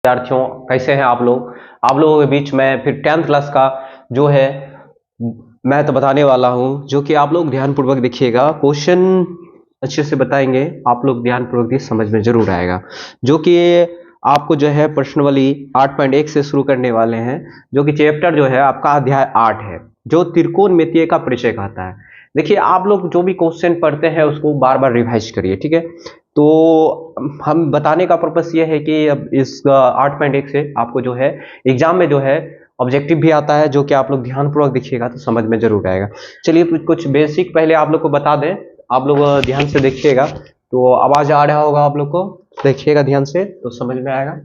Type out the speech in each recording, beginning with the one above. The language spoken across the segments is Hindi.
विद्यार्थियों, कैसे हैं आप लोग? आप लोगों के बीच में फिर 10th क्लास का जो है मैं तो बताने वाला हूं, जो कि आप लोग ध्यानपूर्वक देखिएगा। क्वेश्चन अच्छे से बताएंगे, आप लोग ध्यानपूर्वक देखिए, समझ में जरूर आएगा। जो कि आपको जो है पर्सनली 8.1 से शुरू करने वाले हैं, जो कि चैप्टर जो है आपका अध्याय 8 है, जो त्रिकोणमितीय का परिचय कहता है। देखिए, आप लोग जो भी क्वेश्चन पढ़ते हैं उसको बार बार रिवाइज करिए, ठीक है। तो हम बताने का पर्पस ये है कि अब इस 8.1 से आपको जो है एग्जाम में जो है ऑब्जेक्टिव भी आता है, जो कि आप लोग ध्यानपूर्वक देखिएगा तो समझ में जरूर आएगा। चलिए कुछ बेसिक पहले आप लोग को बता दें, आप लोग ध्यान से देखिएगा। तो आवाज आ रहा होगा आप लोग को, देखिएगा ध्यान से तो समझ में आएगा।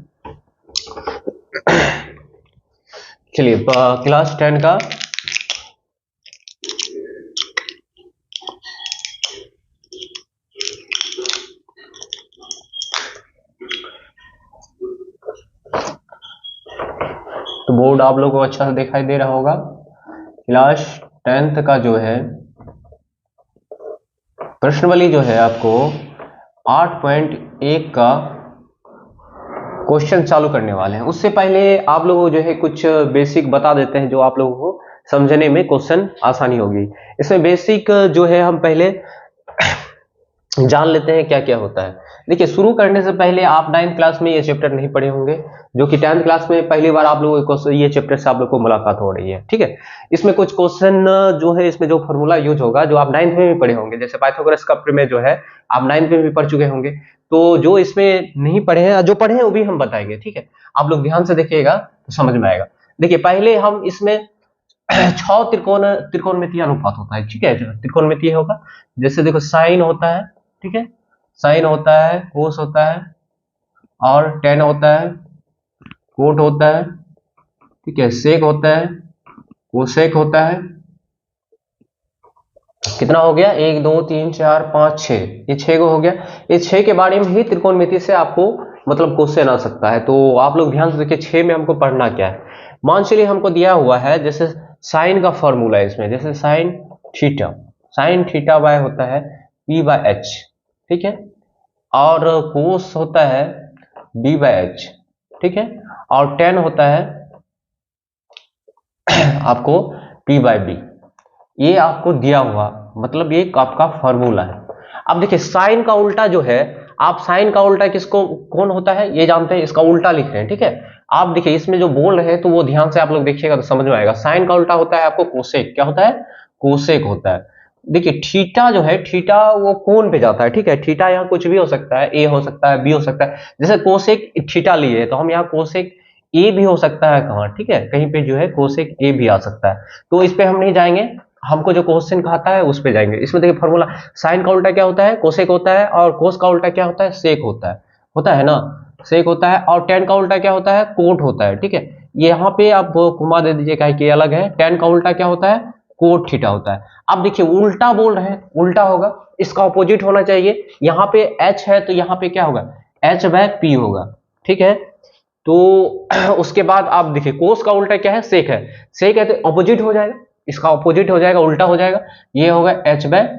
चलिए क्लास 10 का तो बोर्ड आप लोगों को अच्छा से दिखाई दे रहा होगा। क्लास 10th का जो है प्रश्नावली जो है आपको 8.1 का क्वेश्चन चालू करने वाले हैं। उससे पहले आप लोगों को जो है कुछ बेसिक बता देते हैं, जो आप लोगों को समझने में क्वेश्चन आसानी होगी। इसमें बेसिक जो है हम पहले जान लेते हैं क्या क्या होता है। देखिए, शुरू करने से पहले आप 9th क्लास में ये चैप्टर नहीं पढ़े होंगे, जो कि 10th क्लास में पहली बार आप लोगों को ये चैप्टर से आप लोग को मुलाकात हो रही है, ठीक है। इसमें कुछ क्वेश्चन जो है, इसमें जो फॉर्मूला यूज होगा, जो आप 9th में भी पढ़े होंगे, जैसे पाइथागोरस का प्रमेय जो है आप 9th में भी पढ़ चुके होंगे। तो जो इसमें नहीं पढ़े हैं, जो पढ़े हैं वो भी हम बताएंगे, ठीक है। आप लोग ध्यान से देखिएगा तो समझ में आएगा। देखिए, पहले हम इसमें 6 त्रिकोणमितीय अनुपात होता है, ठीक है। जो त्रिकोणमितीय होगा, जैसे देखो साइन होता है, ठीक है, साइन होता है, कोस होता है और टेन होता है, कोट होता है, ठीक है, सेक होता है, कोसेक होता है। कितना हो गया? 1 2 3 4 5 6, ये 6 को हो गया। इस 6 के बारे में ही त्रिकोणमिति से आपको मतलब क्वेश्चन आ सकता है। तो आप लोग ध्यान से देखिए, 6 में हमको पढ़ना क्या है। मान चलिए हमको दिया हुआ है, जैसे साइन का फॉर्मूला है इसमें, जैसे साइन थीटा बाय होता है पी बाय एच, ठीक है, और कोस होता है बी बाय एच, ठीक है, और टेन होता है आपको पी बाय बी। ये आपको दिया हुआ, मतलब ये आपका फॉर्मूला है। अब देखिए, साइन का उल्टा जो है, आप साइन का उल्टा किसको कौन होता है ये जानते हैं, इसका उल्टा लिख रहे हैं, ठीक है। आप देखिए इसमें जो बोल रहे हैं तो वो ध्यान से आप लोग देखिएगा तो समझ में आएगा। साइन का उल्टा होता है आपको कोसेक। क्या होता है? कोसेक होता है। देखिए, थीटा जो है, थीटा वो कोण पे जाता है, ठीक है। थीटा यहाँ कुछ भी हो सकता है, ए हो सकता है, बी हो सकता है। जैसे कोसेक थीटा लिए तो हम यहाँ कोसेक ए भी हो सकता है, कहाँ, ठीक है, कहीं पे जो है कोसेक ए भी आ सकता है। तो इस पे हम नहीं जाएंगे, हमको जो क्वेश्चन कहता है उस पे जाएंगे। इसमें देखिए फॉर्मूला, साइन का उल्टा क्या होता है? कोसेक होता है, और कोस का उल्टा क्या होता है? सेक होता है ना, सेक होता है। और टेन का उल्टा क्या होता है? कोट होता है, ठीक है। यहाँ पे आप घुमा दे दीजिए, क्या कि अलग है। टेन का उल्टा क्या होता है? कोट थीटा होता है। अब देखिए, उल्टा बोल रहे हैं, उल्टा होगा, इसका ऑपोजिट होना चाहिए। यहाँ पे एच है तो यहाँ पे क्या होगा? एच बाय पी होगा, ठीक है। तो उसके बाद आप देखिए, कोस का उल्टा क्या है? सेक है। सेक है तो ऑपोजिट हो जाएगा, इसका ऑपोजिट हो जाएगा, उल्टा हो जाएगा, ये होगा एच बाय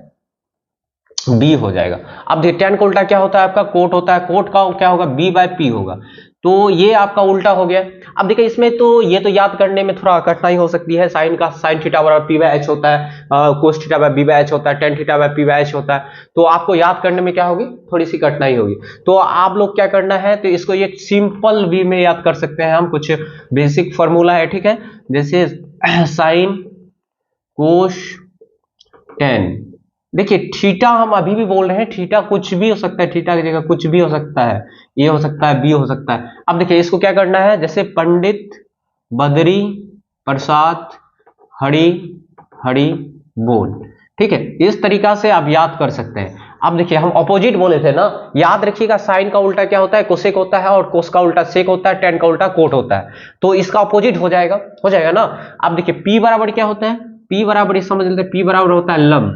बी हो जाएगा। अब देखिए, टेन का उल्टा क्या होता है? आपका कोट होता है, कोट का क्या होगा? बी बाय पी होगा। तो ये आपका उल्टा हो गया। अब देखिए, इसमें तो ये तो याद करने में थोड़ा कठिनाई हो सकती है। साइन का साइन थीटा बराबर पी बाय एच होता है, cos theta by b by h होता है, tan theta by p by h होता है। तो आपको याद करने में क्या होगी? थोड़ी सी कठिनाई होगी। तो आप लोग क्या करना है, तो इसको एक सिंपल वे में याद कर सकते हैं हम। कुछ बेसिक फॉर्मूला है, ठीक है, जैसे साइन कोस टेन। देखिए, थीटा हम अभी भी बोल रहे हैं, थीटा कुछ भी हो सकता है, थीटा की जगह कुछ भी हो सकता है, ए हो सकता है, बी हो सकता है। अब देखिए, इसको क्या करना है, जैसे पंडित बद्री प्रसाद हरि हरि बोल, ठीक है, इस तरीका से आप याद कर सकते हैं। अब देखिए, हम ऑपोजिट बोले थे ना, याद रखिएगा, साइन का उल्टा क्या होता है? कोसेक होता है, और कोस का उल्टा सेक होता है, टेन का उल्टा कोट होता है। तो इसका ऑपोजिट हो जाएगा ना। अब देखिए, पी बराबर क्या होता है? पी बराबर समझ लेते हैं, पी बराबर होता है लंब,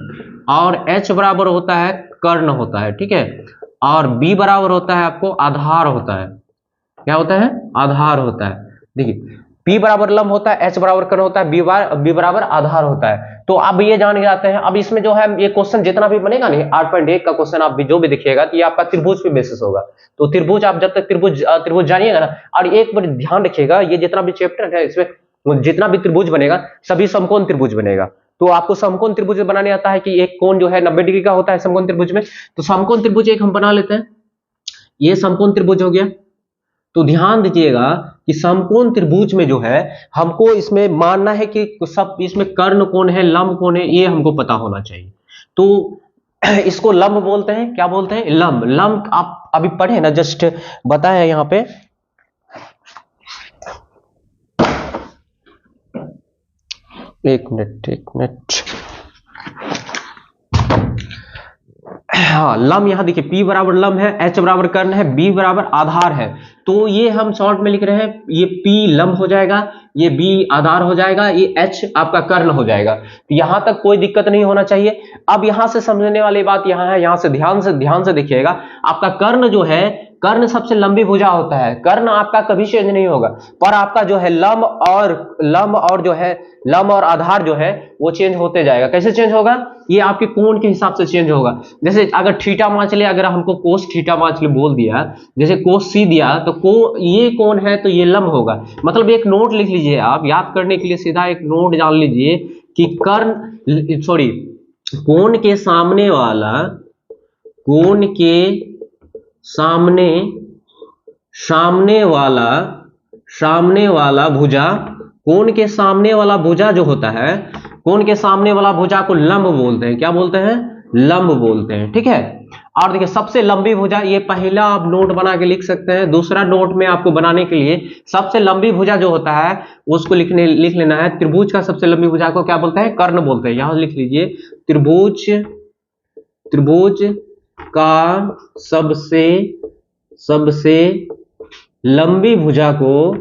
और एच बराबर होता है कर्ण होता है, ठीक है, और बी बराबर होता है आपको आधार होता है। क्या होता है? आधार होता है। देखिए, P P बराबर लंब होता है, H बराबर कर्ण होता है, B बराबर आधार होता है। तो अब ये जान जाते हैं। अब इसमें जो है ये क्वेश्चन जितना भी बनेगा नहीं 8.1 का क्वेश्चन आप भी जो भी देखिएगा तो ये आपका त्रिभुज पे बेसिस होगा। तो त्रिभुज आप जब तक त्रिभुज जानिएगा ना, और एक बार ध्यान रखिएगा ये जितना भी चैप्टर है इसमें जितना भी त्रिभुज बनेगा सभी समकोण त्रिभुज बनेगा। तो आपको समकोण त्रिभुज बनाने आता है कि एक कोण जो है 90 डिग्री का होता है समकोण त्रिभुज में। तो समकोण त्रिभुज एक हम बना लेते हैं, ये समकोण त्रिभुज हो गया। तो ध्यान दीजिएगा कि समकोण त्रिभुज में जो है हमको इसमें मानना है कि सब इसमें कर्ण कौन है, लंब कौन है, ये हमको पता होना चाहिए। तो इसको लंब बोलते हैं, क्या बोलते हैं, लंब। लंब आप अभी पढ़े ना, जस्ट बताया यहां पे। एक मिनट हाँ, लंब यहां देखिए P बराबर लंब है, H बराबर कर्ण है, B बराबर आधार है। तो ये हम शॉर्ट में लिख रहे हैं, ये P लंब हो जाएगा, ये B आधार हो जाएगा, ये H आपका कर्ण हो जाएगा। तो यहां तक कोई दिक्कत नहीं होना चाहिए। अब यहां से समझने वाली बात यहां है, यहां से ध्यान से देखिएगा। आपका कर्ण जो है, कर्ण सबसे लंबी भुजा होता है, कर्ण आपका कभी चेंज नहीं होगा, पर आपका जो है लंब और जो है लंब और आधार जो है वो चेंज होते जाएगा। कैसे चेंज होगा, ये आपके कोण के हिसाब से चेंज होगा। जैसे अगर थीटा मान चले, अगर हमको कोस थीटा मान चले बोल दिया, जैसे कोस सी दिया, तो ये कोण है तो ये लंब होगा। मतलब एक नोट लिख लीजिए आप, याद करने के लिए सीधा एक नोट जान लीजिए कि कोण के सामने वाला भुजा, कोण के सामने वाला भुजा जो होता है, कोण के सामने वाला भुजा को लंब बोलते हैं। क्या बोलते हैं, लंब बोलते हैं, ठीक है। और देखिए सबसे लंबी भुजा, ये पहला आप नोट बना के लिख सकते हैं। दूसरा नोट में आपको बनाने के लिए सबसे लंबी भुजा जो होता है उसको लिख लेना है। त्रिभुज का सबसे लंबी भुजा को क्या बोलते हैं, कर्ण बोलते हैं। यहां लिख लीजिए, त्रिभुज का सबसे लंबी भुजा को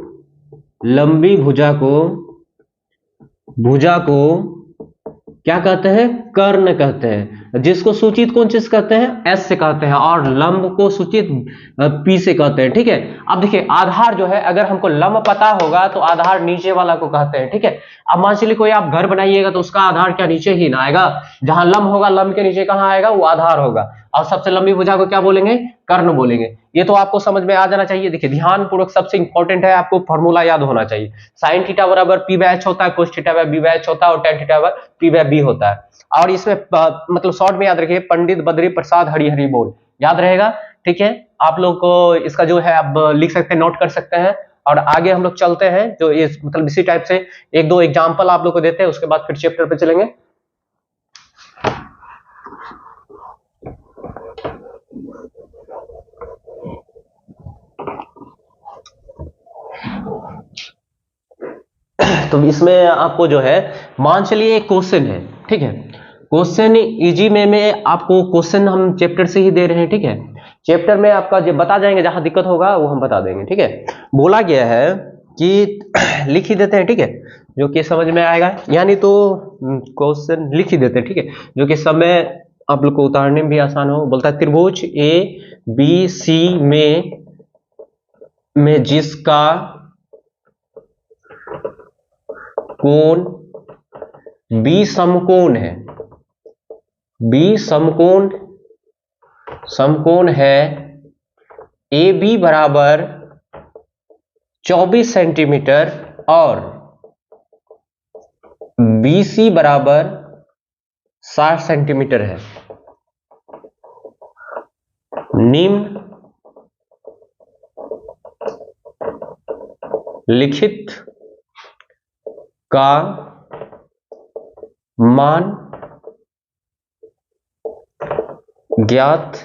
क्या कहते हैं, कर्ण कहते हैं। जिसको सूचित कौन चीज कहते हैं, एस से कहते हैं, और लंब को सूचित पी से कहते हैं, ठीक है। अब देखिए आधार जो है, अगर हमको लंब पता होगा तो आधार नीचे वाला को कहते हैं, ठीक है। अब मान चलिए कोई आप घर बनाइएगा तो उसका आधार क्या नीचे ही ना आएगा, जहां लंब होगा लंब के नीचे कहां आएगा, वो आधार होगा। और सबसे लंबी भुजा को क्या बोलेंगे, कर्ण बोलेंगे। ये तो आपको समझ में आ जाना चाहिए। देखिए ध्यान पूर्वक, सबसे इंपॉर्टेंट है, आपको फॉर्मूला याद होना चाहिए। साइन थीटा बराबर P/H होता है, कोस थीटा B/H होता है, और टेन थीटा P/B होता है। और इसमें मतलब शॉर्ट में याद रखिए, पंडित बद्री प्रसाद हरि बोल, याद रहेगा, ठीक है। आप लोग को इसका जो है आप लिख सकते हैं, नोट कर सकते हैं। और आगे हम लोग चलते हैं, जो इस मतलब इसी टाइप से एक दो एग्जांपल आप लोग को देते हैं, उसके बाद फिर चैप्टर पे चलेंगे। तो इसमें आपको जो है मान चलिए एक क्वेश्चन है, ठीक है। क्वेश्चन इजी में आपको क्वेश्चन हम चैप्टर से ही दे रहे हैं, ठीक है। चैप्टर में आपका जो बता जाएंगे, जहां दिक्कत होगा वो हम बता देंगे, ठीक है। बोला गया है कि लिख ही देते हैं, ठीक है, जो कि समझ में आएगा। यानी तो क्वेश्चन लिख ही देते हैं, ठीक है, जो कि समय आप लोग को उतारने में भी आसान हो। बोलता है त्रिभुज ABC में जिसका कोण B समकोण है, B समकोण है, AB बराबर 24 सेंटीमीटर और BC बराबर 60 सेंटीमीटर है। निम्न लिखित का मान ज्ञात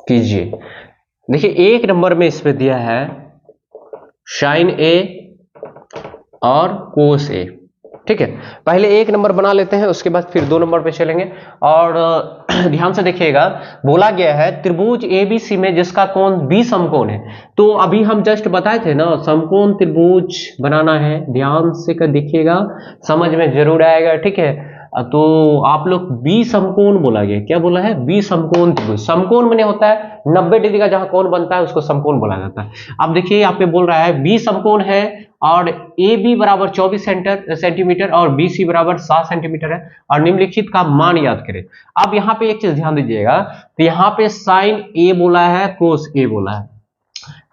कीजिए। देखिए एक नंबर में इसमें दिया है साइन A और कोस A, ठीक है। पहले एक नंबर बना लेते हैं, उसके बाद फिर 2 नंबर पे चलेंगे। और ध्यान से देखिएगा, बोला गया है त्रिभुज ABC में जिसका कोण B समकोण है। तो अभी हम जस्ट बताए थे ना, समकोण त्रिभुज बनाना है, ध्यान से कर देखिएगा, समझ में जरूर आएगा, ठीक है। तो आप लोग बी समकोण बोला गया, क्या बोला है, बी समकोण त्रिभुज। समकोण माने होता है 90 डिग्री का जहां कोण बनता है उसको समकोण बोला जाता है। अब देखिए यहाँ पे बोल रहा है बी समकोण है और ए बी बराबर 24 सेंटीमीटर और बी सी बराबर 7 सेंटीमीटर है और निम्नलिखित का मान याद करें। अब यहाँ पे एक चीज ध्यान दीजिएगा, तो यहाँ पे साइन ए बोला है, कोस ए बोला है।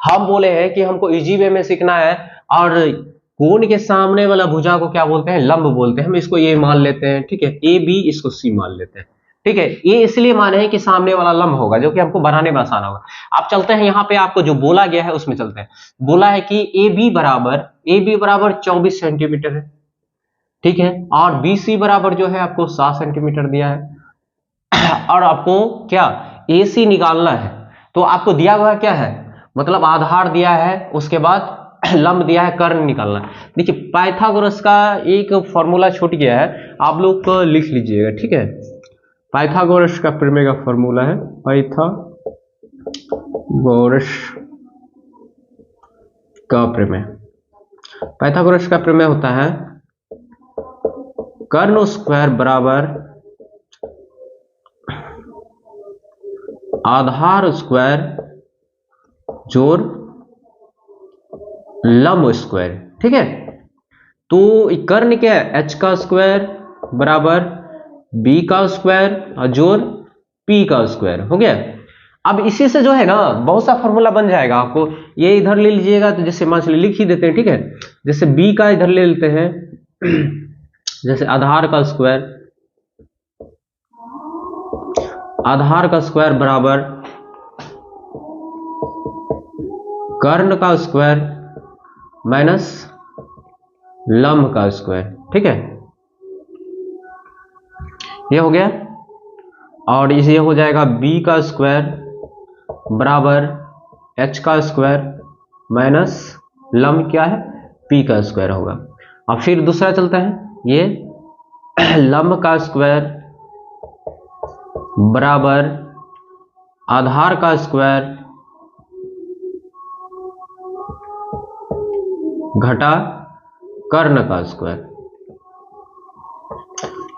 हम बोले हैं कि हमको इजी वे में सीखना है और कोण के सामने वाला भुजा को क्या बोलते हैं, लंब बोलते हैं। हम इसको ए मान लेते हैं, ठीक है, ए बी इसको सी मान लेते हैं, ठीक है। ये इसलिए माने हैं कि सामने वाला लंब होगा, जो कि हमको बनाने में आसान होगा। आप चलते हैं यहाँ पे, आपको जो बोला गया है उसमें चलते हैं। बोला है कि ए बी बराबर 24 सेंटीमीटर है, ठीक है, और बी सी बराबर जो है आपको 7 सेंटीमीटर दिया है और आपको क्या ए सी निकालना है। तो आपको दिया हुआ क्या है, मतलब आधार दिया है, उसके बाद लंब दिया है, कर्ण निकालना है। देखिए पाइथागोरस का एक फॉर्मूला छूट गया है, आप लोग को लिख लीजिएगा, ठीक है। पाइथागोरस का प्रमेय का फॉर्मूला है, पाइथागोरस का प्रमेय। पाइथागोरस का प्रमेय होता है कर्ण स्क्वायर बराबर आधार स्क्वायर जोड़ लंब स्क्वायर, ठीक है। तो कर्ण क्या है, h का स्क्वायर बराबर b का स्क्वायर और जोड़ p का स्क्वायर, हो गया। अब इसी से जो है ना बहुत सा फॉर्मूला बन जाएगा आपको, ये इधर ले लीजिएगा, तो जैसे मान चलिए लिख ही देते हैं, ठीक है। जैसे b का इधर ले लेते हैं, जैसे आधार का स्क्वायर बराबर कर्ण का स्क्वायर माइनस लंब का स्क्वायर, ठीक है, ये हो गया। और इसे हो जाएगा b का स्क्वायर बराबर h का स्क्वायर माइनस लंब क्या है, p का स्क्वायर होगा। अब फिर दूसरा चलता है, ये लंब का स्क्वायर बराबर आधार का स्क्वायर घटा कर्ण का स्क्वायर।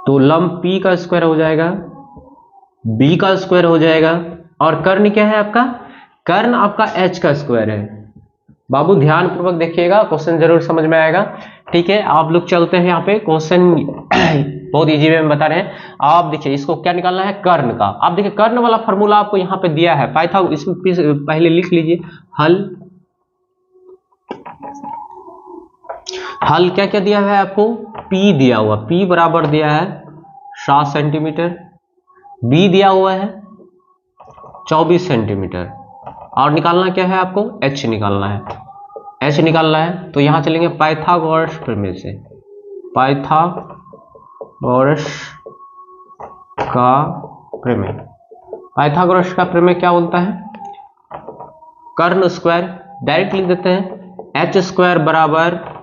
तो लंब p का स्क्वायर हो जाएगा, b का स्क्वायर हो जाएगा, और कर्ण क्या है आपका, कर्ण आपका h का स्क्वायर है। बाबू ध्यान पूर्वक देखिएगा, क्वेश्चन जरूर समझ में आएगा, ठीक है। आप लोग चलते हैं यहाँ पे, क्वेश्चन बहुत इजी वे में बता रहे हैं। आप देखिए इसको क्या निकालना है, कर्ण का। आप देखिए कर्ण वाला फॉर्मूला आपको यहाँ पे दिया है, इसमें पहले लिख लीजिए, हल क्या क्या दिया है आपको, p दिया हुआ, p बराबर दिया है 7 सेंटीमीटर, b दिया हुआ है 24 सेंटीमीटर, और निकालना क्या है आपको, h निकालना है, h निकालना है। तो यहां चलेंगे पाइथागोरस प्रमेय से, पाइथागोरस का प्रमेय। पाइथागोरस का प्रमेय क्या बोलता है, कर्ण स्क्वायर डायरेक्ट लिख देते हैं, h स्क्वायर बराबर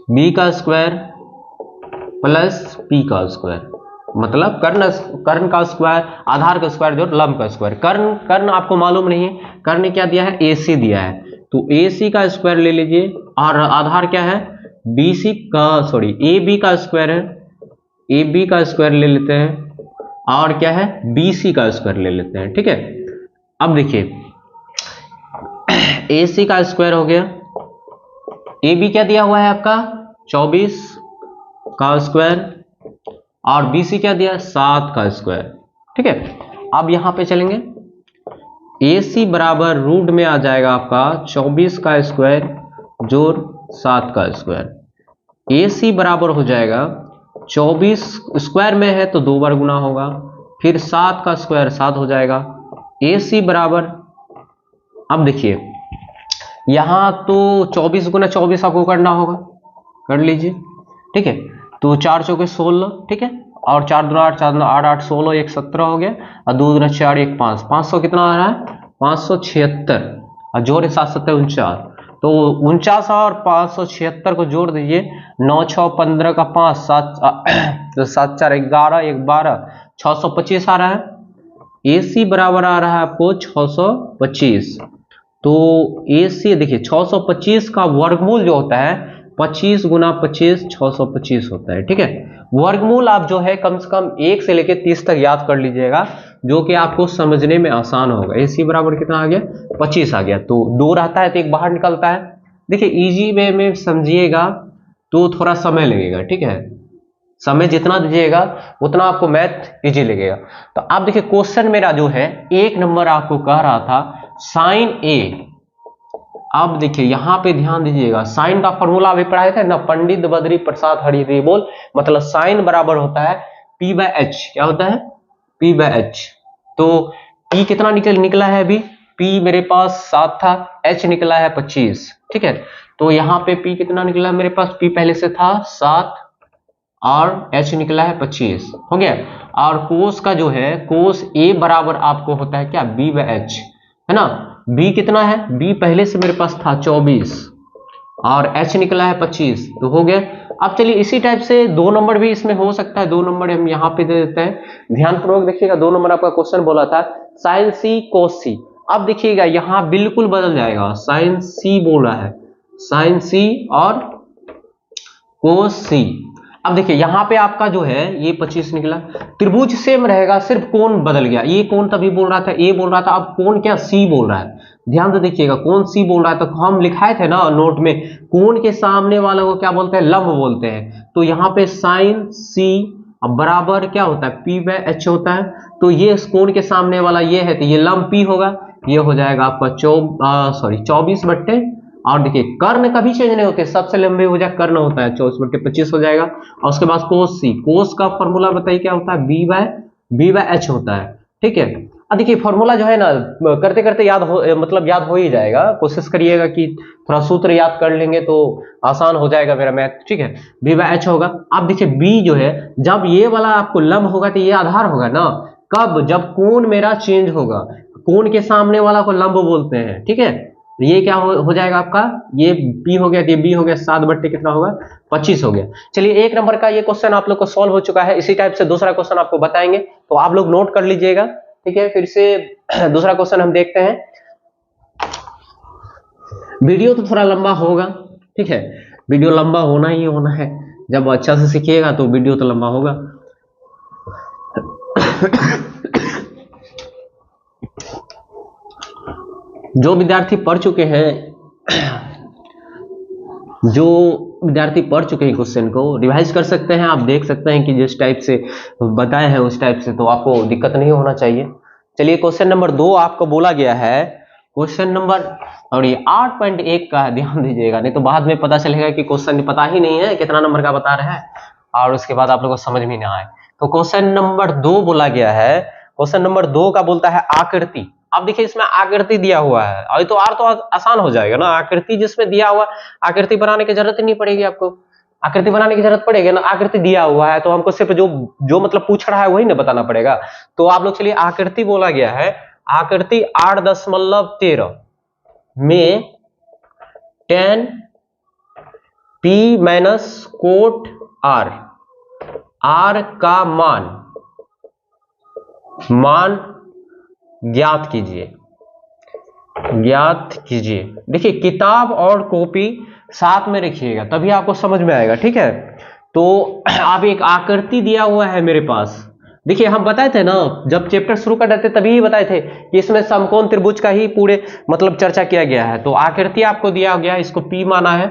b का स्क्वायर प्लस p का स्क्वायर, मतलब कर्ण का स्क्वायर आधार का स्क्वायर जो लंब का स्क्वायर। कर्ण आपको मालूम नहीं है, कर्ण क्या दिया है, AC दिया है, तो AC का स्क्वायर ले लीजिए, और आधार क्या है, AB का स्क्वायर है, AB का स्क्वायर ले लेते हैं, और क्या है, BC का स्क्वायर ले लेते हैं, ठीक है। अब देखिए AC का स्क्वायर हो गया, AB क्या दिया हुआ है आपका 24 का स्क्वायर, और BC क्या दिया 7 का स्क्वायर, ठीक है। अब यहां पे चलेंगे, AC बराबर रूट में आ जाएगा आपका 24 का स्क्वायर जोड़ 7 का स्क्वायर। AC बराबर हो जाएगा 24 स्क्वायर में है तो 2 बार गुना होगा, फिर 7 का स्क्वायर 7 हो जाएगा। AC बराबर, अब देखिए यहां तो 24 गुना 24 आपको करना होगा, कर लीजिए, ठीक है। तो 4 चौके 16, ठीक है, और 4 दूना 8, 4 दूना 8, 8 16, 1 17 हो गया, और 2 दूना 4, 1 5, 500 कितना आ रहा है, 576, और जोड़ 7 7 49, तो 49 और 576 को जोड़ दीजिए, 9 6 15 का 5 7 7 4 11 1 12, 625 आ रहा है। AC बराबर आ रहा है आपको 625, तो AC देखिए 625 का वर्गमूल जो होता है 25 गुना 25 625 होता है। ठीक है, वर्गमूल आप जो है कम से कम 1 से लेकर 30 तक याद कर लीजिएगा, जो कि आपको समझने में आसान होगा। AC बराबर कितना आ गया, 25 आ गया। तो 2 रहता है तो एक बाहर निकलता है। देखिए इजी वे में समझिएगा तो थोड़ा समय लगेगा। ठीक है, समय जितना दीजिएगा उतना आपको मैथ इजी लगेगा। तो आप देखिए क्वेश्चन मेरा जो है 1 नंबर आपको कह रहा था साइन ए। अब देखिए यहां पे ध्यान दीजिएगा, साइन का फॉर्मूला अभी पढ़ाए थे ना, पंडित बद्री प्रसाद हरि बोल, मतलब साइन बराबर होता है P/H। क्या होता है, P/H। तो P कितना निकला है अभी, P मेरे पास 7 था, H निकला है 25। ठीक है, तो यहाँ पे P कितना निकला है मेरे पास, P पहले से था 7 और H निकला है 25 हो गया। और कोस का जो है कोस A बराबर आपको होता है क्या, B/H, है ना। B कितना है, B पहले से मेरे पास था 24 और H निकला है 25, तो हो गया। अब चलिए इसी टाइप से 2 नंबर भी इसमें हो सकता है, 2 नंबर हम यहाँ पे दे देते हैं। ध्यानपूर्वक देखिएगा, 2 नंबर आपका क्वेश्चन बोला था साइन C कोस C। अब देखिएगा यहाँ बिल्कुल बदल जाएगा, साइन C बोल रहा है, साइन C और कोस C। अब देखिए यहाँ पे आपका जो है ये 25 निकला, त्रिभुज सेम रहेगा, सिर्फ कोण बदल गया। ये कोण तभी बोल रहा था A बोल रहा था, अब कोण क्या C बोल रहा है। ध्यान से देखिएगा, कोण C बोल रहा है तो हम लिखाए थे ना नोट में, कोण के सामने वाले को क्या बोलते हैं, लंब बोलते हैं। तो यहाँ पे साइन C अब बराबर क्या होता है, P/H होता है। तो ये कोण के सामने वाला ये है तो ये लंब P होगा, ये हो जाएगा आपका 24/, और देखिए कर्ण कभी चेंज नहीं होते, सबसे लंबे हो जाए कर्ण होता है, 24/25 हो जाएगा। और उसके बाद कोस C, कोस का फॉर्मूला बताइए क्या होता है, B/H होता है। ठीक है, अब देखिए फॉर्मूला जो है ना करते करते याद हो ही जाएगा, कोशिश करिएगा कि थोड़ा सूत्र याद कर लेंगे तो आसान हो जाएगा मेरा मैथ। ठीक है, B/H होगा। अब देखिए B जो है, जब ये वाला आपको लंब होगा तो ये आधार होगा ना, कब, जब कोण मेरा चेंज होगा, कोण के सामने वाला को लंब बोलते हैं। ठीक है, ये क्या हो जाएगा आपका, ये P हो गया, ये B हो गया, 7/, कितना होगा, 25 हो गया। चलिए 1 नंबर का ये क्वेश्चन आप लोग को सॉल्व हो चुका है। इसी टाइप से दूसरा क्वेश्चन आपको बताएंगे तो आप लोग नोट कर लीजिएगा। ठीक है, फिर से दूसरा क्वेश्चन हम देखते हैं। वीडियो तो थोड़ा लंबा होगा, ठीक है, वीडियो लंबा होना ही होना है, जब अच्छा से सीखिएगा तो वीडियो तो लंबा होगा। जो विद्यार्थी पढ़ चुके हैं क्वेश्चन को रिवाइज कर सकते हैं, आप देख सकते हैं कि जिस टाइप से बताए हैं उस टाइप से, तो आपको दिक्कत नहीं होना चाहिए। चलिए क्वेश्चन नंबर 2 आपको बोला गया है, क्वेश्चन नंबर, और ये 8.1 का है, ध्यान दीजिएगा, नहीं तो बाद में पता चलेगा कि क्वेश्चन पता ही नहीं है कितना नंबर का बता रहे हैं और उसके बाद आप लोगों को समझ में ना आए। तो क्वेश्चन नंबर 2 बोला गया है, क्वेश्चन नंबर 2 का बोलता है आकृति। अब देखिए इसमें आकृति दिया हुआ है, और तो आसान हो जाएगा ना, आकृति जिसमें दिया हुआ, आकृति बनाने की जरूरत ही नहीं पड़ेगी आपको, आकृति बनाने की जरूरत पड़ेगी ना, आकृति दिया हुआ है तो हमको सिर्फ जो मतलब पूछ रहा है वही ना बताना पड़ेगा। तो आप लोग चलिए आकृति बोला गया है, आकृति 8.13 में tan P - कोट R का मान ज्ञात कीजिए। देखिए किताब और कॉपी साथ में रखिएगा तभी आपको समझ में आएगा। ठीक है, तो अब एक आकृति दिया हुआ है मेरे पास। देखिए हम बताए थे ना, जब चैप्टर शुरू कर रहे थे तभी बताए थे कि इसमें समकोण त्रिभुज का ही पूरे मतलब चर्चा किया गया है। तो आकृति आपको दिया गया, इसको P माना है।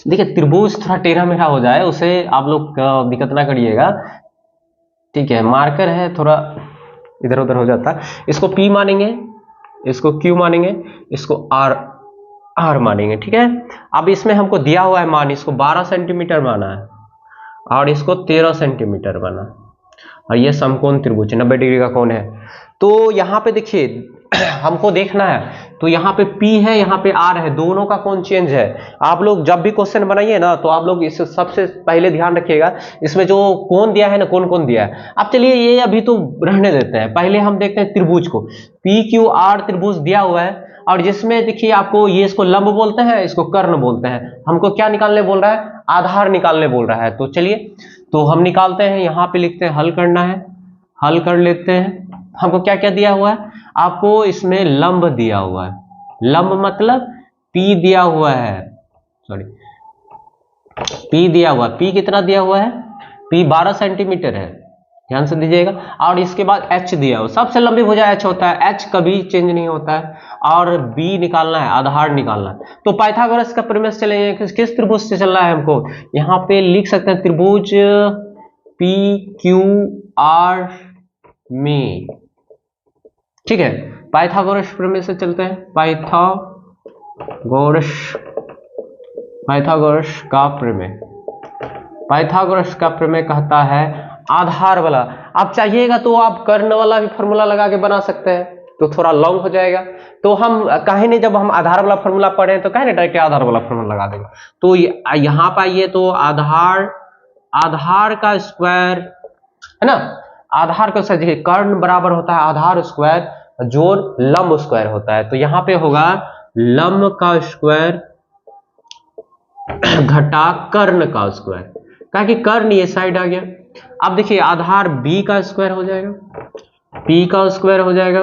देखिए त्रिभुज थोड़ा टेढ़ा मेढ़ा हो जाए उसे आप लोग दिक्कत ना करिएगा, ठीक है, मार्कर है थोड़ा इधर उधर हो जाता है। इसको P मानेंगे, इसको Q मानेंगे, इसको R मानेंगे। ठीक है, अब इसमें हमको दिया हुआ है मान, इसको 12 सेंटीमीटर माना है और इसको 13 सेंटीमीटर माना है, और ये समकोण त्रिभुज 90 डिग्री का कोण है। तो यहाँ पे देखिए हमको देखना है, तो यहाँ पे P है, यहाँ पे R है, दोनों का कोण चेंज है। आप लोग जब भी क्वेश्चन बनाइए ना तो आप लोग इस सबसे पहले ध्यान रखिएगा, इसमें जो कोण दिया है ना, कौन दिया है। अब चलिए ये अभी तो रहने देते हैं, पहले हम देखते हैं त्रिभुज को। PQR त्रिभुज दिया हुआ है, और जिसमें देखिए आपको ये इसको लंब बोलते हैं, इसको कर्ण बोलते हैं। हमको क्या निकालने बोल रहा है, आधार निकालने बोल रहा है। तो चलिए तो हम निकालते हैं, यहाँ पे लिखते हैं हल करना है, हल कर लेते हैं। हमको क्या क्या दिया हुआ है, आपको इसमें लंब दिया हुआ है, लंब मतलब P दिया हुआ है, सॉरी P दिया हुआ, P कितना दिया हुआ है, P 12 सेंटीमीटर है, ध्यान से दीजिएगा। और इसके बाद H दिया हुआ, सबसे लंबी भुजा H होता है, H कभी चेंज नहीं होता है। और B निकालना है, आधार निकालना है। तो पाइथागोरस का प्रमेय से चलेंगे, किस त्रिभुज से चलना है हमको, यहाँ पे लिख सकते हैं त्रिभुज PQR में, ठीक है। पाइथागोरस प्रमेय से चलते हैं, पाइथागोरस का प्रमेय, पाइथागोरस का प्रमेय कहता है आधार वाला। आप चाहिएगा तो आप कर्ण वाला भी फॉर्मूला लगा के बना सकते हैं, तो थोड़ा लॉन्ग हो जाएगा। तो हम कहीं नहीं, जब हम आधार वाला फॉर्मूला पढ़े तो कहीं नहीं डायरेक्ट आधार वाला फॉर्मूला लगा देगा। तो यहाँ पर आइए, तो आधार का स्क्वायर है ना, आधार का स्क्वायर देखिए, कर्ण बराबर होता है आधार स्क्वायर जोड़ लंब स्क्वायर होता है। तो यहाँ पे होगा लंब का स्क्वायर घटा कर्ण का स्क्वायर, कहा कि कर्ण ये साइड आ गया। अब देखिए आधार b का स्क्वायर हो जाएगा, p का स्क्वायर हो जाएगा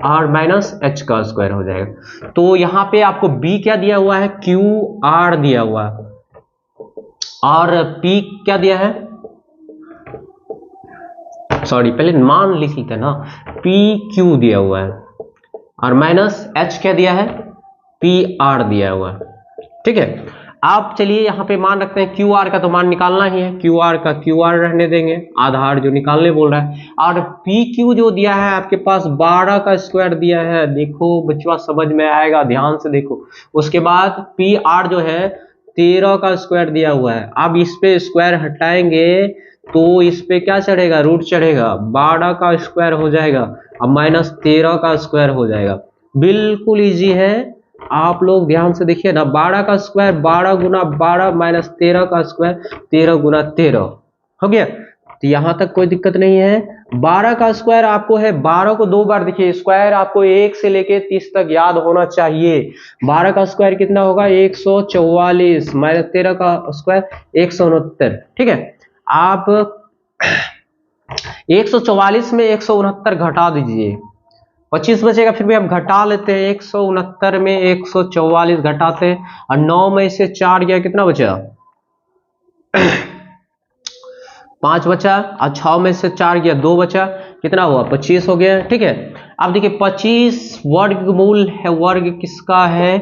और माइनस h का स्क्वायर हो जाएगा। तो यहाँ पे आपको b क्या दिया हुआ है, QR दिया हुआ है, और p क्या दिया है, सॉरी पहले मान लिख लेते ना, PQ दिया हुआ है, और माइनस h क्या दिया है, PR दिया हुआ है, ठीक है। आप चलिए यहाँ पे मान रखते हैं QR का, तो मान निकालना ही है, QR का QR रहने देंगे, आधार जो निकालने बोल रहा है। और PQ जो दिया है आपके पास 12 का स्क्वायर दिया है, देखो बच्चों समझ में आएगा, ध्यान से देखो। उसके बाद PR जो है 13 का स्क्वायर दिया हुआ है। अब इस पे स्क्वायर हटाएंगे तो इस पे क्या चढ़ेगा, रूट चढ़ेगा, 12 का स्क्वायर हो जाएगा, अब माइनस 13 का स्क्वायर हो जाएगा। बिल्कुल इजी है, आप लोग ध्यान से देखिए ना, 12 का स्क्वायर 12 गुना 12 माइनस 13 का स्क्वायर 13 गुना 13 हो गया। तो यहां तक कोई दिक्कत नहीं है। 12 का स्क्वायर आपको है, 12 को 2 बार देखिए, स्क्वायर आपको 1 से लेके 30 तक याद होना चाहिए। 12 का स्क्वायर कितना होगा, 144 माइनस 13 का स्क्वायर 169, ठीक है। आप 144 में 169 घटा दीजिए, 25 बचेगा, फिर भी हम घटा लेते हैं, 169 में 144 घटाते हैं, और 9 में से 4 गया, कितना बचा 5 बचा, और 6 में से 4 गया 2 बचा, कितना हुआ 25 हो गया, ठीक है। अब देखिए 25 वर्गमूल है, वर्ग किसका है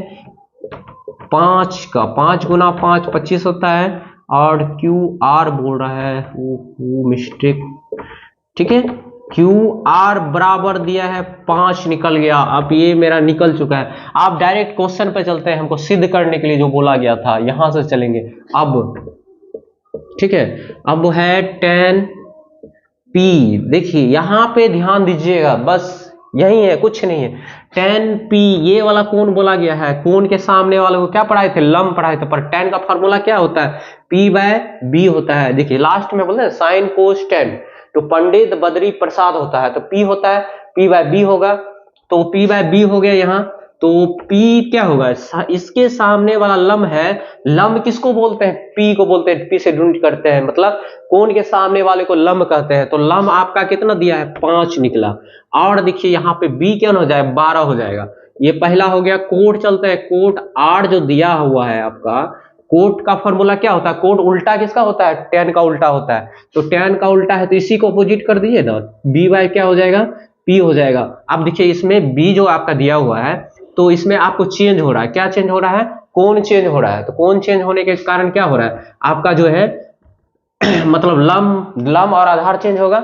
5 का, 5 गुना 5 25 होता है, और QR बोल रहा है, मिस्टेक, ठीक है। QR बराबर दिया है 5 निकल गया। अब ये मेरा निकल चुका है। आप डायरेक्ट क्वेश्चन पे चलते हैं, हमको सिद्ध करने के लिए जो बोला गया था, यहां से चलेंगे अब, ठीक है। अब है 10P, देखिए यहां पे ध्यान दीजिएगा, बस यही है, कुछ नहीं है। 10P ये वाला कोण बोला गया है, कोण के सामने वाले को क्या पढ़ाए थे, लंब पढ़ाए थे। पर 10 का फॉर्मूला क्या होता है, P/B होता है। देखिए लास्ट में बोलते हैं साइन कोस 10, तो पंडित बद्री प्रसाद होता है, तो P होता है, P/B होगा, तो P/B हो गया यहाँ। तो P क्या होगा, इसके सामने वाला लंब है, लंब किसको बोलते हैं, P को बोलते हैं, P से ढूंढ करते हैं, मतलब कोण के सामने वाले को लंब कहते हैं। तो लंब आपका कितना दिया है 5 निकला। और देखिए यहाँ पे B क्या हो जाए 12 हो जाएगा, ये पहला हो गया। कोट चलते हैं, कोट R जो दिया हुआ है आपका, कोट का फॉर्मूला क्या होता है, कोट उल्टा किसका होता है, tan का उल्टा होता है। तो tan का उल्टा है, तो इसी को अपोजिट कर दीजिए ना, B/, क्या हो जाएगा P हो जाएगा। अब देखिए इसमें B जो आपका दिया हुआ है, तो इसमें आपको चेंज हो रहा है, क्या चेंज हो रहा है, कोण चेंज हो रहा है। तो कोण चेंज होने के कारण क्या हो रहा है आपका जो है मतलब लंब और आधार चेंज होगा।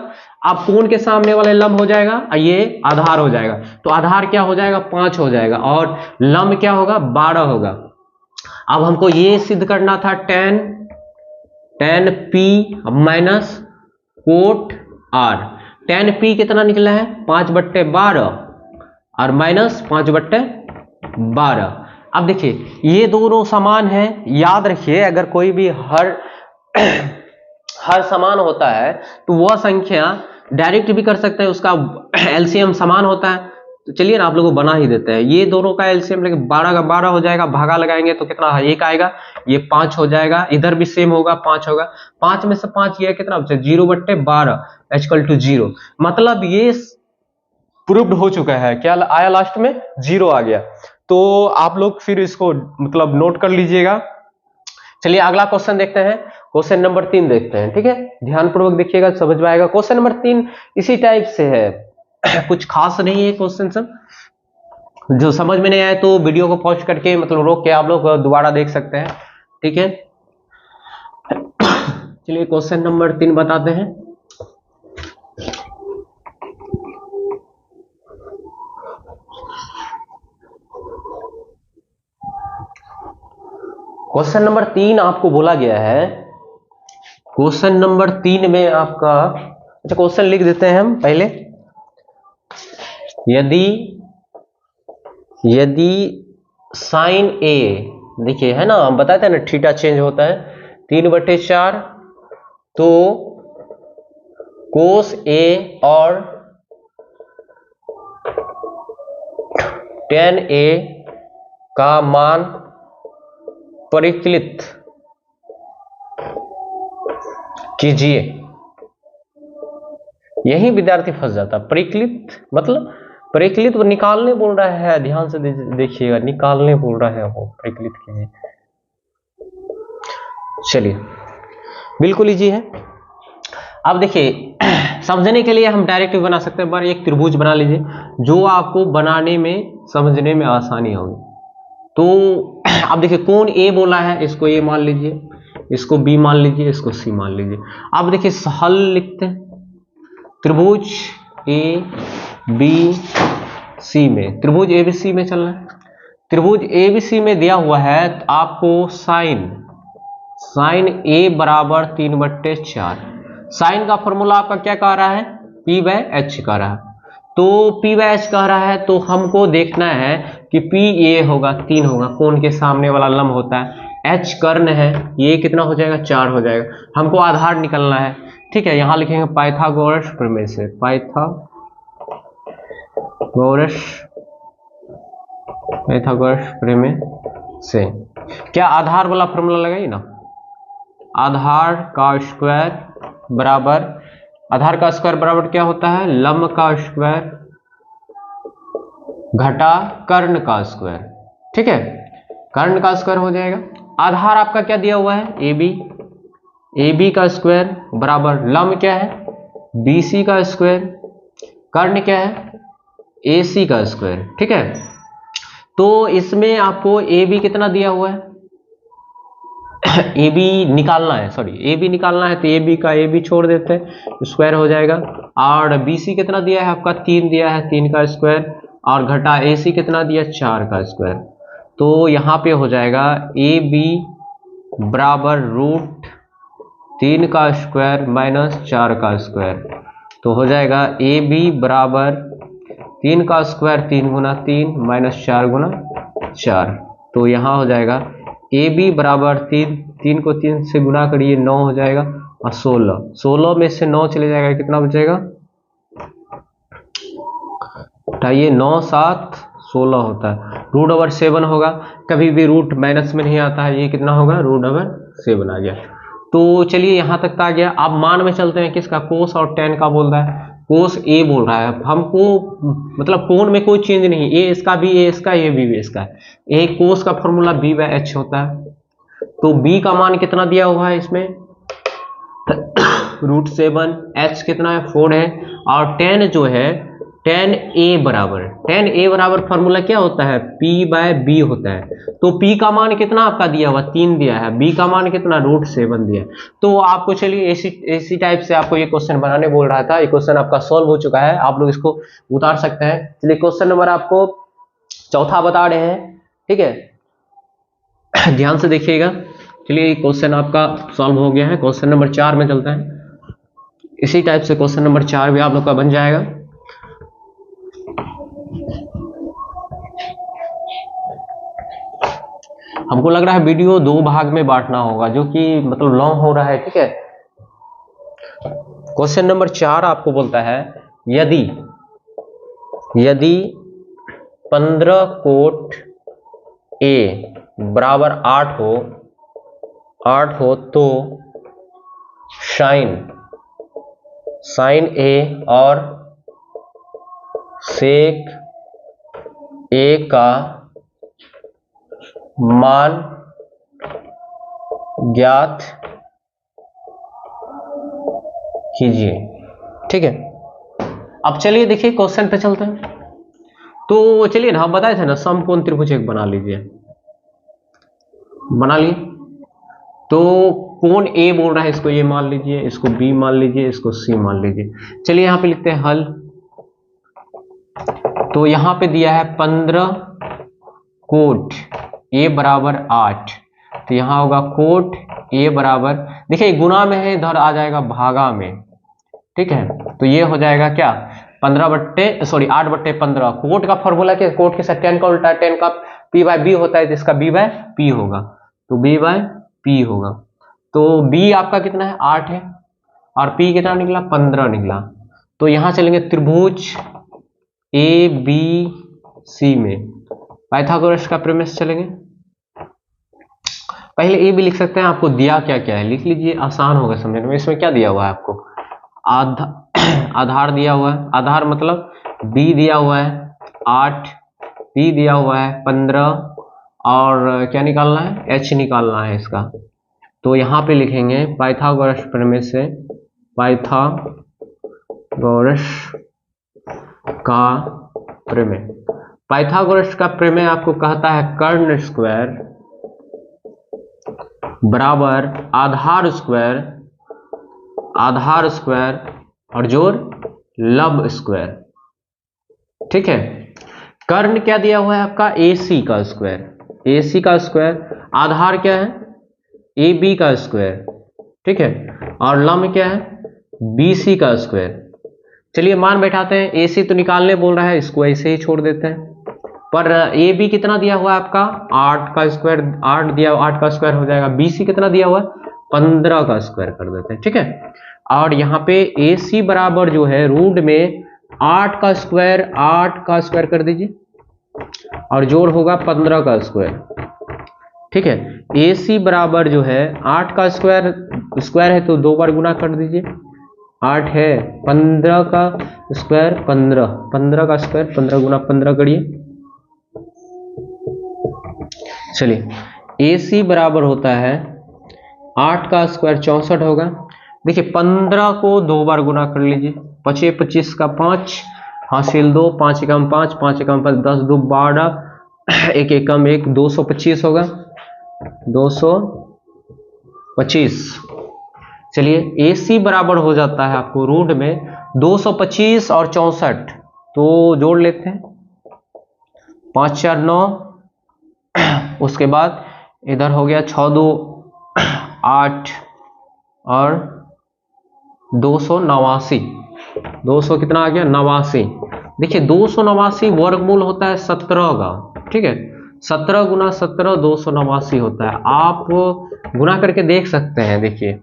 अब कोण के सामने वाले लंब हो जाएगा, ये आधार हो जाएगा, तो आधार क्या हो जाएगा 5 हो जाएगा, और लंब क्या होगा 12 होगा। अब हमको ये सिद्ध करना था, 10P minus cot R, 10P कितना निकला है 5/12 और माइनस 5/12। अब देखिए ये दोनों समान है, याद रखिए अगर कोई भी हर समान होता है तो वह संख्या डायरेक्ट भी कर सकते हैं, उसका एलसीएम समान होता है। तो चलिए ना आप लोगों को बना ही देते हैं, ये दोनों का एलसीएम लेके 12 का 12 हो जाएगा, भागा लगाएंगे तो कितना है 1 आएगा, ये 5 हो जाएगा, इधर भी सेम होगा 5 होगा, 5 में से 5 ये कितना बचा 0/12 = 0। मतलब ये प्रूव्ड हो चुका है, क्या आया लास्ट में 0 आ गया। तो आप लोग फिर इसको मतलब नोट कर लीजिएगा चलिए अगला क्वेश्चन देखते हैं, क्वेश्चन नंबर 3 देखते हैं, ठीक है, ध्यानपूर्वक देखिएगा, समझ में आएगा। क्वेश्चन नंबर 3 इसी टाइप से है, कुछ खास नहीं है क्वेश्चन सब। जो समझ में नहीं आए तो वीडियो को पॉज करके मतलब रोक के आप लोग दोबारा देख सकते हैं, ठीक है। चलिए क्वेश्चन नंबर 3 बताते हैं। क्वेश्चन नंबर 3 आपको बोला गया है, क्वेश्चन नंबर 3 में आपका, अच्छा क्वेश्चन लिख देते हैं हम पहले। यदि साइन ए, देखिए है ना, हम बताते हैं ना थीटा चेंज होता है 3/4, तो कोस ए और टेन ए का मान परिकलित कीजिए। यही विद्यार्थी फंस जाता है। परिकलित मतलब परिकलित वो निकालने बोल रहा है, ध्यान से देखिएगा, निकालने बोल रहा है वो, परिकलित कीजिए। चलिए बिल्कुल इजी है। अब देखिए समझने के लिए हम डायरेक्ट भी बना सकते हैं, पर एक त्रिभुज बना लीजिए जो आपको बनाने में समझने में आसानी होगी। तो अब देखिए कोण ए बोला है, इसको ए मान लीजिए, इसको बी मान लीजिए, इसको सी मान लीजिए। अब देखिए हल लिखते हैं, त्रिभुज ए बी सी में, त्रिभुज ए बी सी में चलना है। त्रिभुज ए बी सी में दिया हुआ है तो आपको साइन ए बराबर 3/4, साइन का फॉर्मूला आपका क्या कह रहा है, P/H कह रहा है। तो P/H कह रहा है तो हमको देखना है कि P ये होगा 3 होगा, कोण के सामने वाला लंब होता है, H कर्ण है, ये कितना हो जाएगा 4 हो जाएगा। हमको आधार निकलना है, ठीक है। यहां लिखेंगे पाइथागोरस प्रमेय से, पाइथागोरस प्रमेय से क्या आधार वाला फॉर्मूला लगाइए ना, आधार का स्क्वायर बराबर, आधार का स्क्वायर बराबर क्या होता है, लंब का स्क्वायर घटा कर्ण का स्क्वायर, ठीक है, कर्ण का स्क्वायर हो जाएगा। आधार आपका क्या दिया हुआ है, AB का स्क्वायर बराबर लंब क्या है, BC का स्क्वायर, कर्ण क्या है, AC का स्क्वायर, ठीक है। तो इसमें आपको AB कितना दिया हुआ है, AB निकालना है, AB निकालना है, तो AB का AB छोड़ देते हैं, स्क्वायर हो जाएगा। और BC कितना दिया है आपका, 3 दिया है, 3 का स्क्वायर, और घटा AC कितना दिया, 4 का स्क्वायर। तो यहाँ पे हो जाएगा AB बराबर √3 का स्क्वायर माइनस 4 का स्क्वायर। तो हो जाएगा AB बराबर 3 का स्क्वायर 3 गुना 3 माइनस 4 गुना 4। तो यहाँ हो जाएगा AB बराबर 3 को 3 से गुना करिए 9 हो जाएगा, और 16 में से 9 चले जाएगा, कितना बचेगा, उठाइए, 9 7 16 होता है, √7 होगा। कभी भी रूट माइनस में नहीं आता है, ये कितना होगा, √7 आ गया। तो चलिए यहाँ तक आ गया। अब मान में चलते हैं किसका, कोस और टेन का बोल रहा है, कोस ए बोल रहा है हमको, मतलब कोण में कोई चेंज नहीं, ए इसका भी ए इसका, ये भी इसका है। ए कोस का फॉर्मूला B/H होता है, तो B का मान कितना दिया हुआ है इसमें, √7, H कितना है 4 है, और टेन जो है टेन ए बराबर फॉर्मूला क्या होता है, P/B होता है। तो P का मान कितना आपका दिया हुआ, 3 दिया है, B का मान कितना √7 दिया है। तो आपको चलिए इसी टाइप से आपको ये क्वेश्चन बनाने बोल रहा था, ये क्वेश्चन आपका सॉल्व हो चुका है, आप लोग इसको उतार सकते हैं। चलिए क्वेश्चन नंबर आपको चौथा बता रहे हैं, ठीक है, ध्यान से देखिएगा। चलिए क्वेश्चन आपका सॉल्व हो गया है। क्वेश्चन नंबर 4 में चलता है, इसी टाइप से क्वेश्चन नंबर 4 भी आप लोग का बन जाएगा। हमको लग रहा है वीडियो 2 भाग में बांटना होगा, जो कि मतलब लॉन्ग हो रहा है, ठीक है। क्वेश्चन नंबर 4 आपको बोलता है, यदि 15 कोट ए बराबर 8 हो तो साइन ए और सेक ए का मान ज्ञात कीजिए। ठीक है, अब चलिए देखिए क्वेश्चन पे चलते हैं। तो चलिए ना, हम बताए थे ना समकोण त्रिभुज एक बना लीजिए, बना लिए। तो कोण ए बोल रहा है, इसको ए मान लीजिए, इसको बी मान लीजिए, इसको सी मान लीजिए। चलिए यहां पे लिखते हैं हल। तो यहां पे दिया है 15 कोट ए बराबर 8, तो यहां होगा कोट ए बराबर, देखिए गुना में है, इधर आ जाएगा भागा में। ठीक है, तो ये हो जाएगा क्या 8/15। कोट का फॉर्मूला क्या, कोट के साथ टेन का उल्टा, टेन का पी बाय बी होता है, तो इसका बी बाय पी होगा, तो बी बाय पी होगा। तो बी आपका कितना है 8 है, और पी कितना निकला 15 निकला। तो यहां चलेंगे त्रिभुज ए बी सी में पाइथागोरस का प्रमेय से चलेंगे। पहले ए भी लिख सकते हैं, आपको दिया क्या क्या है लिख लीजिए, आसान होगा समझने में। इसमें क्या दिया हुआ है आपको, आधार दिया हुआ है, आधार मतलब बी दिया हुआ है 8, पी दिया हुआ है 15, और क्या निकालना है, एच निकालना है इसका। तो यहां पे लिखेंगे पाइथागोरस प्रमेय से, पाइथागोरस का प्रमेय। पाइथागोरस का प्रमेय आपको कहता है कर्ण स्क्वायर बराबर आधार स्क्वायर और जोड़ लब स्क्वायर। ठीक है, कर्ण क्या दिया हुआ है आपका, AC का स्क्वायर, आधार क्या है AB का स्क्वायर। ठीक है, और लंब क्या है BC का स्क्वायर। चलिए मान बैठाते हैं, AC तो निकालने बोल रहा है, इसको ऐसे ही छोड़ देते हैं। पर AB कितना दिया हुआ है आपका 8 का स्क्वायर, 8 दिया, 8 का स्क्वायर हो जाएगा। BC कितना दिया हुआ है 15 का स्क्वायर कर देते हैं। ठीक है, और यहाँ पे AC बराबर जो है रूट में 8 का स्क्वायर कर दीजिए, और जोड़ होगा 15 का स्क्वायर। ठीक है, AC बराबर जो है 8 का स्क्वायर है, तो 2 बार गुना कर दीजिए, 8 है 15 का स्क्वायर 15 का स्क्वायर 15 गुना 15 करिए। चलिए AC बराबर होता है 8 का स्क्वायर 64 होगा। देखिए 15 को 2 बार गुना कर लीजिए, 25 25 का 5 हासिल 2, 5 एकम 5, 5 एकम 5, 10 2 12, 1 एकम 1, 225 होगा, 225। चलिए AC बराबर हो जाता है आपको रूट में 225 और 64, तो जोड़ लेते हैं 5 4 9, उसके बाद इधर हो गया 6 2 8 और 289, 200 कितना आ गया 89। देखिए 289 वर्गमूल होता है 17 का। ठीक है, 17 गुना 17 289 होता है। आप गुना करके देख सकते हैं। देखिए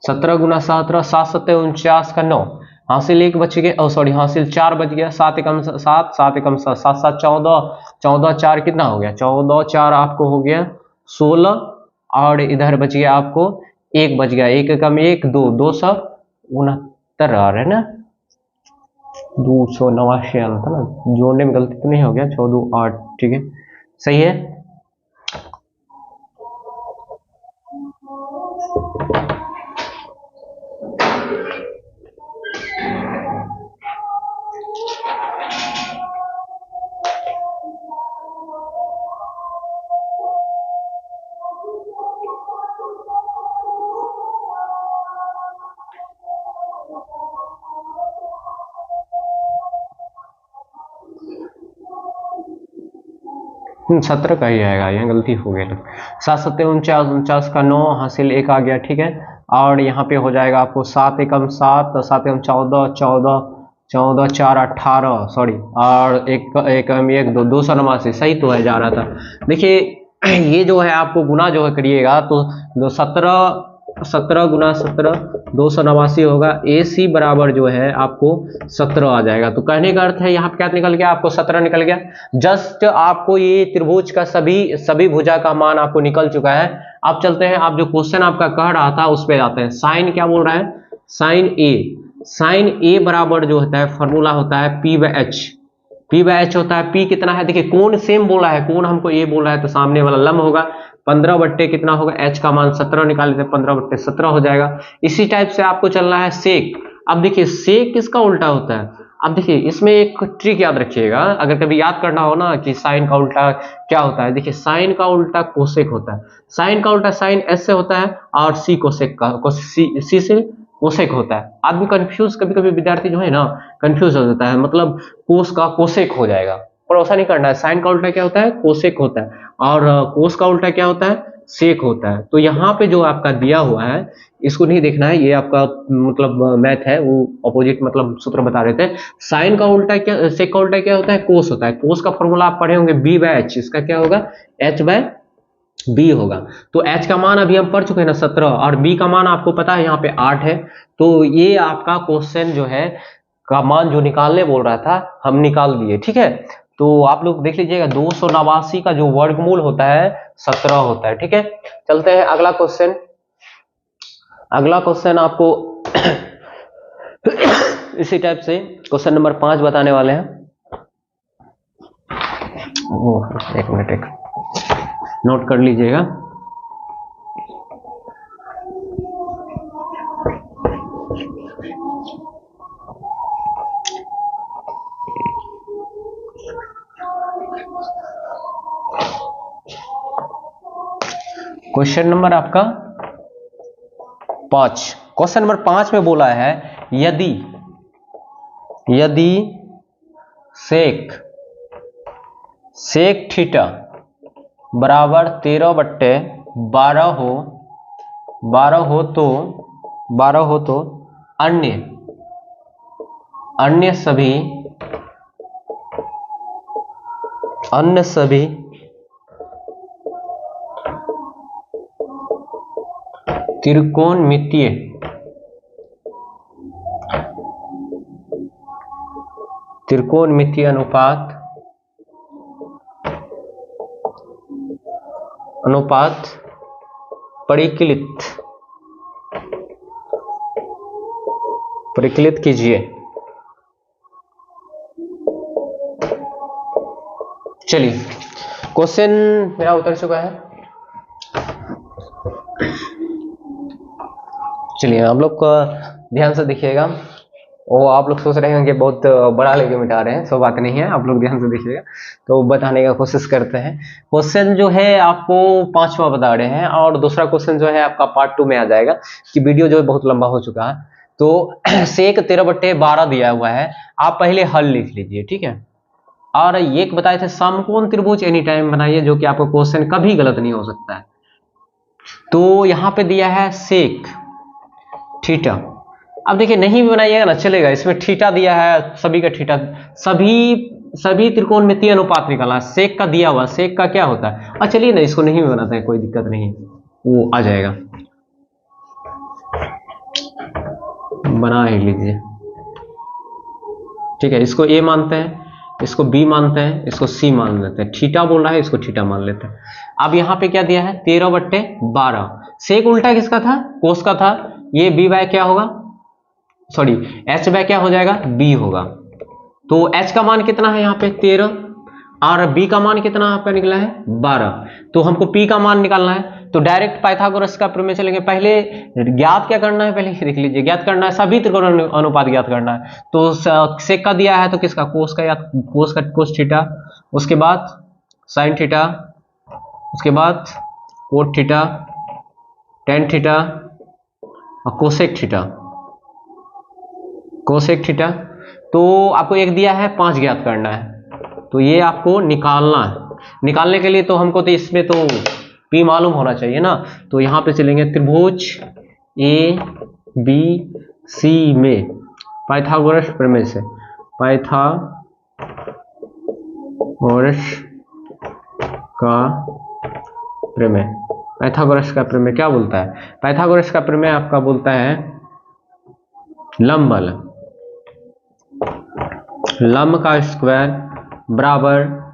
17 गुना 17, 7 7 49 का 9, हासिल 1 बच गया, सॉरी हासिल 4 बच गया, 7 एकम 7, 7 एकम 7, 7 7 14, 14 4 कितना हो गया 14 4 आपको हो गया 16, और इधर बच गया आपको 1 बच गया, 1 एकम 1 2, 269 आ रहा है ना, 289 आना था ना, जोड़ने में गलती तो नहीं हो गया, 6 2 8। ठीक है, सही है। सत्रह का ही आएगा, यहाँ गलती हो गई। 7 7 49, 49 का 9 हासिल 1 आ गया। ठीक है, और यहाँ पे हो जाएगा आपको 7 एकम 7, 7 एकम 14, 14 14 4 18, सॉरी, और 1 एकम 1 2, 289 सही तो है जा रहा था। देखिए ये जो है आपको गुना जो है करिएगा तो 17 गुना 17 289 होगा। AC बराबर जो है आपको 17 आ जाएगा। तो कहने का अर्थ है यहाँ पे क्या निकल गया आपको 17 निकल गया। जस्ट आपको ये त्रिभुज का सभी भुजा का मान आपको निकल चुका है। अब चलते हैं, आप जो क्वेश्चन आपका कह रहा था उस पे जाते हैं। साइन क्या बोल रहा है, साइन ए बराबर जो होता है फॉर्मूला होता है P/H होता है। P कितना है, देखिए कोण सेम बोला है, कोण हमको ए बोला है तो सामने वाला लंब होगा। 15 बट्टे कितना होगा, h का मान 17 निकाल लेते हैं, 15 बट्टे 17 हो जाएगा। इसी टाइप से आपको चलना है सेक। अब देखिए सेक किसका उल्टा होता है, अब देखिए इसमें एक ट्रिक याद रखिएगा, अगर कभी याद करना हो ना कि साइन का उल्टा क्या होता है, देखिए साइन का उल्टा कोसेक होता है, साइन का उल्टा साइन एस से होता है और सी कोसेक का सी से कोसेक होता है। आदमी कंफ्यूज, कभी कभी विद्यार्थी जो है ना कंफ्यूज हो जाता है, मतलब कोस का कोसेक हो जाएगा, पर ऐसा नहीं करना है। साइन का उल्टा क्या होता है, कोसेक होता है, और कोस का उल्टा क्या होता है, सेक होता है। तो यहाँ पे जो आपका दिया हुआ है इसको नहीं देखना है, ये आपका मतलब मैथ है, वो अपोजिट मतलब सूत्र बता रहे थे। साइन का उल्टा क्या, सेक का उल्टा क्या होता है, कोस होता है। कोस का फॉर्मूला आप पढ़े होंगे बी बाय एच, इसका क्या होगा, एच बाय बी होगा। तो एच का मान अभी हम पढ़ चुके हैं ना 17, और बी का मान आपको पता है यहाँ पे 8 है। तो ये आपका क्वेश्चन जो है का मान जो निकालने बोल रहा था हम निकाल दिए, ठीक है। तो आप लोग देख लीजिएगा 289 का जो वर्गमूल होता है 17 होता है, ठीक है। चलते हैं अगला क्वेश्चन। अगला क्वेश्चन आपको इसी टाइप से क्वेश्चन नंबर 5 बताने वाले हैं। एक मिनट, एक नोट कर लीजिएगा। क्वेश्चन नंबर आपका 5, क्वेश्चन नंबर 5 में बोला है यदि सेक थीटा बराबर 13/12 हो तो अन्य सभी त्रिकोणमितीय अनुपात परिकलित कीजिए। चलिए क्वेश्चन मेरा उतर चुका है। चलिए आप लोग का ध्यान से देखिएगा। वो आप लोग सोच रहे हैं कि बहुत बड़ा लेके मिटा रहे हैं, सो बात नहीं है, आप लोग ध्यान से देखिएगा तो बताने का कोशिश करते हैं। क्वेश्चन जो है आपको 5वां बता रहे हैं, और दूसरा क्वेश्चन जो है आपका पार्ट 2 में आ जाएगा, कि वीडियो जो है बहुत लंबा हो चुका है। तो सेक 13/12 दिया हुआ है, आप पहले हल लिख लीजिए, ठीक है। और एक बताए थे समकोण त्रिभुज एनी टाइम बनाइए, जो कि आपका क्वेश्चन कभी गलत नहीं हो सकता है। तो यहाँ पे दिया है सेक थीटा, अब देखिए नहीं भी बनाइएगा ना चलेगा, इसमें थीटा दिया है, सभी का थीटा, सभी त्रिकोणमितीय अनुपात निकालना है। सेक का दिया हुआ, सेक का क्या होता है, और चलिए ना इसको नहीं भी बनाते हैं, कोई दिक्कत नहीं, वो आ जाएगा, बना ही लीजिए, ठीक है। इसको ए मानते हैं, इसको बी मानते हैं, इसको सी मान लेते हैं, थीटा बोल रहा है इसको थीटा मान लेते हैं। अब यहाँ पे क्या दिया है 13/12, सेक उल्टा किसका था, कोस का था, ये बी बाय क्या होगा, सॉरी एच बाय क्या हो जाएगा, बी होगा। तो एच का मान कितना है यहाँ पे 13, और बी का मान कितना आपका निकला है 12, तो हमको पी का मान निकालना है। तो डायरेक्ट पाइथागोरस का प्रमेय चलेंगे, पहले ज्ञात क्या करना है, पहले देख लीजिए, ज्ञात करना है सभी त्रिकोण अनुपात ज्ञात करना है। तो सेक का दिया है तो किसका, कोस का, या कोस थीटा, उसके बाद साइन थीटा, उसके बाद कोट थीटा, टेन थीटा और कोसेक थीटा। तो आपको एक दिया है 5 ज्ञात करना है, तो ये आपको निकालना है। निकालने के लिए तो हमको तो इसमें तो P मालूम होना चाहिए ना, तो यहां पे चलेंगे त्रिभुज ए बी सी में पाइथागोरस प्रमेय से, पाइथागोरस का प्रमेय क्या बोलता है, पाइथागोरस का प्रमेय आपका बोलता है लंब का स्क्वायर बराबर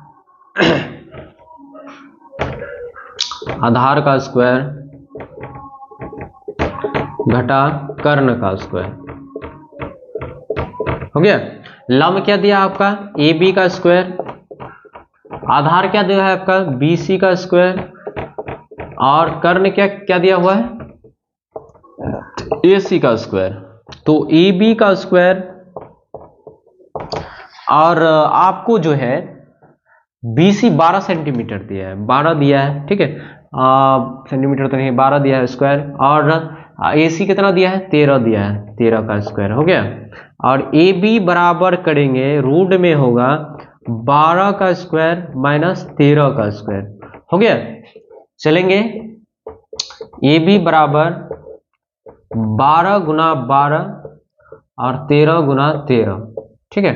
आधार का स्क्वायर घटा कर्ण का स्क्वायर, हो गया। लंब क्या दिया आपका ए बी का स्क्वायर, आधार क्या दिया है आपका बी सी का स्क्वायर, और कर्ण क्या क्या दिया हुआ है, AC का स्क्वायर, तो AB का स्क्वायर, और आपको जो है BC 12 सेंटीमीटर दिया है, 12 दिया है, ठीक है, सेंटीमीटर तो नहीं, 12 दिया है स्क्वायर, और AC कितना दिया है, 13 दिया है, 13 का स्क्वायर हो गया। और AB बराबर करेंगे, रूट में होगा 12 का स्क्वायर माइनस 13 का स्क्वायर हो गया। चलेंगे, AB बराबर 12 गुना 12 और 13 गुना 13, ठीक है,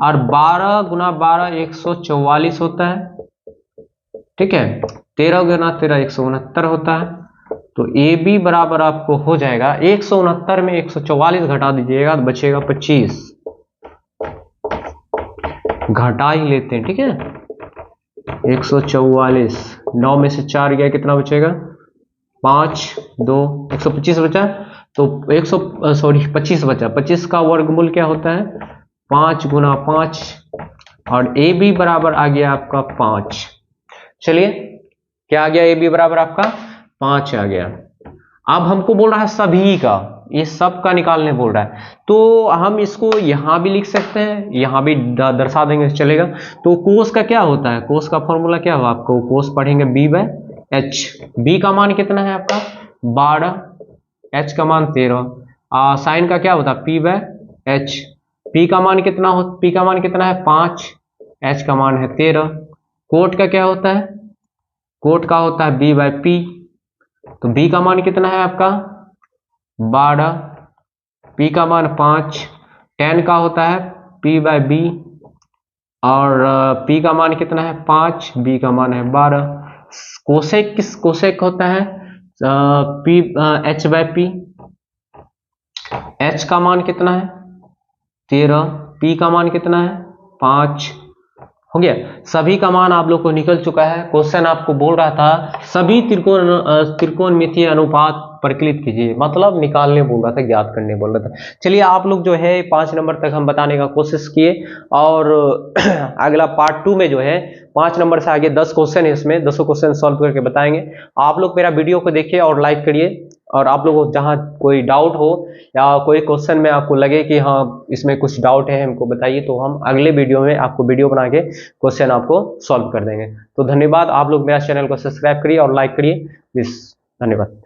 और 12 गुना 12 144 होता है, ठीक है, 13 गुना 13 169 होता है। तो AB बराबर आपको हो जाएगा 169 में 144 घटा दीजिएगा तो बचेगा 25, घटा ही लेते हैं, ठीक है, 144, 9 में से 4 गया, कितना बचेगा, 5, 2, 125 बचा, तो 25 बचा, 25 का वर्गमूल क्या होता है, 5 गुना 5, और AB बराबर आ गया आपका 5। चलिए, क्या आ गया, AB बराबर आपका 5 आ गया। अब हमको बोल रहा है सभी का, ये सब का निकालने बोल रहा है, तो हम इसको यहां भी लिख सकते हैं, यहां भी दर्शा देंगे, चलेगा। तो कोस का क्या होता है, कोस का फॉर्मूला क्या हुआ, आपको कोस पढ़ेंगे B/H, B का मान कितना है आपका 12, H का मान 13, साइन का क्या होता है P/H, P का मान कितना हो, P का मान कितना है 5, H का मान है 13, कोट का क्या होता है, कोट का होता है B/P, तो B का मान कितना है आपका 12, P का मान 5, tan का होता है P/B, और P का मान कितना है 5, B का मान है 12, कोसेक किस कोसेक होता है H/P, H का मान कितना है 13, P का मान कितना है 5, हो गया। सभी का मान आप लोग को निकल चुका है। क्वेश्चन आपको बोल रहा था सभी त्रिकोणमितीय अनुपात परिकलित कीजिए, मतलब निकालने बोल रहा था, ज्ञात करने बोल रहा था। चलिए, आप लोग जो है 5 नंबर तक हम बताने का कोशिश किए, और अगला पार्ट 2 में जो है 5 नंबर से आगे 10 क्वेश्चन है, इसमें 10 क्वेश्चन सॉल्व करके बताएंगे। आप लोग मेरा वीडियो को देखिए और लाइक करिए, और आप लोगों को जहां कोई डाउट हो या कोई क्वेश्चन में आपको लगे कि हाँ इसमें कुछ डाउट है हमको बताइए, तो हम अगले वीडियो में आपको वीडियो बना के क्वेश्चन आपको सॉल्व कर देंगे। तो धन्यवाद, आप लोग मेरा चैनल को सब्सक्राइब करिए और लाइक करिए प्लीज, धन्यवाद।